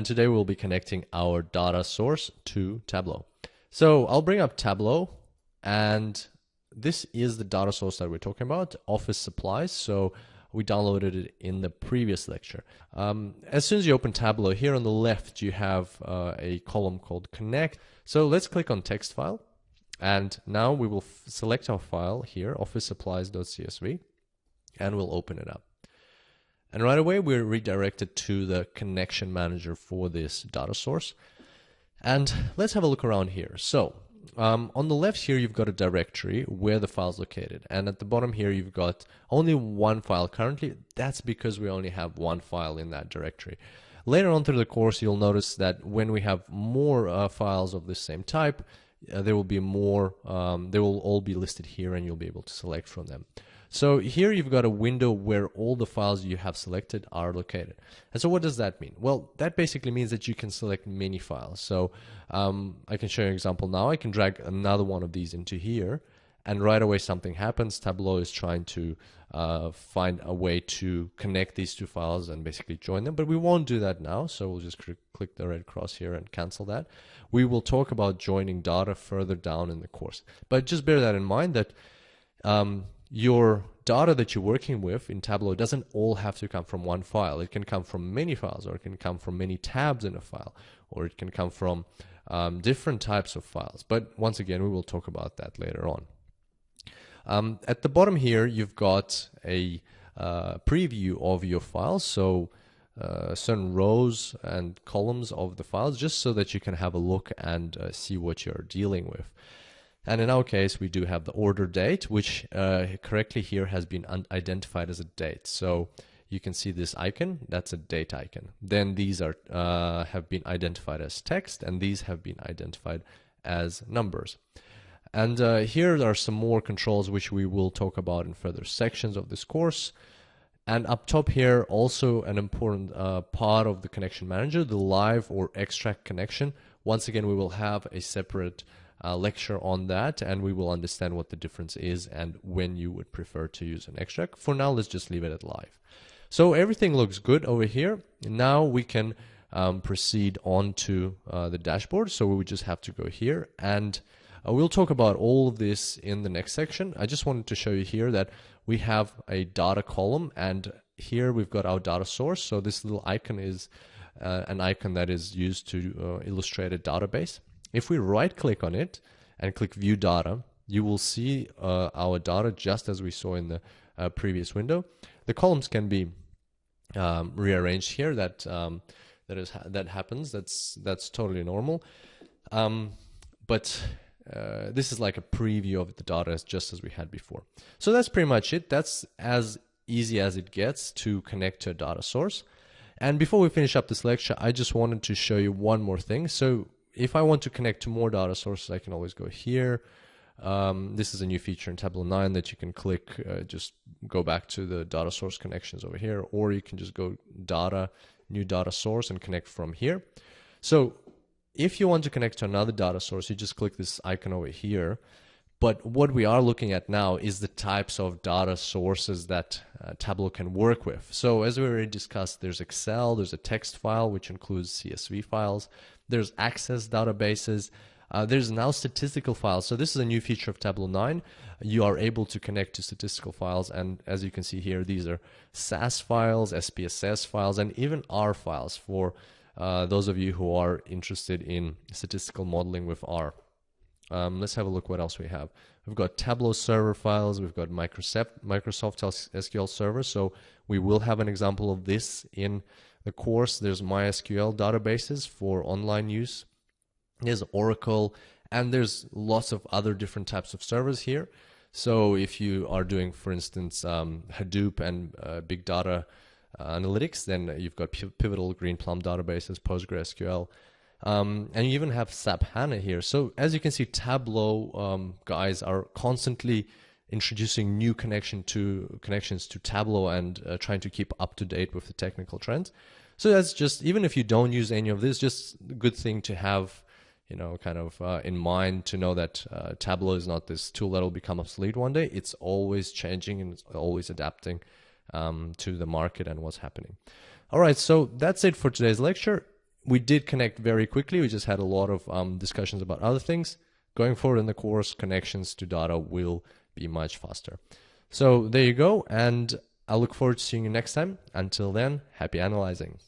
today we'll be connecting our data source to Tableau. So I'll bring up Tableau, and this is the data source that we're talking about, office supplies. So we downloaded it in the previous lecture. As soon as you open Tableau, here on the left you have a column called Connect. So let's click on text file, and now we will select our file here, officesupplies.csv, and we'll open it up. And right away we're redirected to the connection manager for this data source. And let's have a look around here. So on the left here you've got a directory where the file's located, and at the bottom here you've got only one file currently. That's because we only have one file in that directory. Later on through the course you'll notice that when we have more files of the same type, there will be more, they will all be listed here and you'll be able to select from them. So here you've got a window where all the files you have selected are located. And so what does that mean? Well, that basically means that you can select many files. So I can show you an example now. I can drag another one of these into here, and right away something happens. Tableau is trying to find a way to connect these two files and basically join them, but we won't do that now. So we'll just click the red cross here and cancel that. We will talk about joining data further down in the course. But just bear that in mind that your data that you're working with in Tableau doesn't all have to come from one file. It can come from many files, or it can come from many tabs in a file, or it can come from different types of files. But once again, we will talk about that later on. At the bottom here, you've got a preview of your files. So certain rows and columns of the files, just so that you can have a look and see what you're dealing with. And in our case, we do have the order date, which correctly here has been identified as a date. So you can see this icon, that's a date icon. Then these are have been identified as text, and these have been identified as numbers. And here are some more controls which we will talk about in further sections of this course. And up top here, also an important part of the connection manager, the live or extract connection. Once again, we will have a separate lecture on that, and we will understand what the difference is and when you would prefer to use an extract. For now, let's just leave it at live. So everything looks good over here. Now we can proceed on to the dashboard. So we just have to go here, and we'll talk about all of this in the next section. I just wanted to show you here that we have a data column, and here we've got our data source. So this little icon is an icon that is used to illustrate a database. If we right click on it and click view data, you will see our data just as we saw in the previous window. The columns can be rearranged here. That happens. That's totally normal. But this is like a preview of the data just as we had before. So that's pretty much it. That's as easy as it gets to connect to a data source. And before we finish up this lecture, I just wanted to show you one more thing. So if I want to connect to more data sources, I can always go here. This is a new feature in Tableau 9 that you can click, just go back to the data source connections over here, or you can just go data, new data source, and connect from here. So if you want to connect to another data source, you just click this icon over here. But what we are looking at now is the types of data sources that Tableau can work with. So as we already discussed, there's Excel, there's a text file, which includes CSV files, there's Access databases, there's now statistical files. So this is a new feature of Tableau 9. You are able to connect to statistical files, and as you can see here, these are SAS files, SPSS files, and even R files for those of you who are interested in statistical modeling with R. Let's have a look what else we have. We've got Tableau server files, we've got Microsoft SQL Server, so we will have an example of this in the course. There's MySQL databases for online use, there's Oracle, and there's lots of other different types of servers here. So if you are doing, for instance, Hadoop and big data analytics, then you've got Pivotal, Greenplum databases, PostgreSQL, and you even have SAP HANA here. So as you can see, Tableau guys are constantly introducing new connections to Tableau and trying to keep up to date with the technical trends. So that's just, even if you don't use any of this, just a good thing to have, kind of in mind, to know that Tableau is not this tool that will become obsolete one day. It's always changing and it's always adapting to the market and what's happening. All right, so that's it for today's lecture. we did connect very quickly. We just had a lot of discussions about other things. Going forward in the course, connections to data will be much faster. So there you go, and I look forward to seeing you next time. Until then, happy analyzing.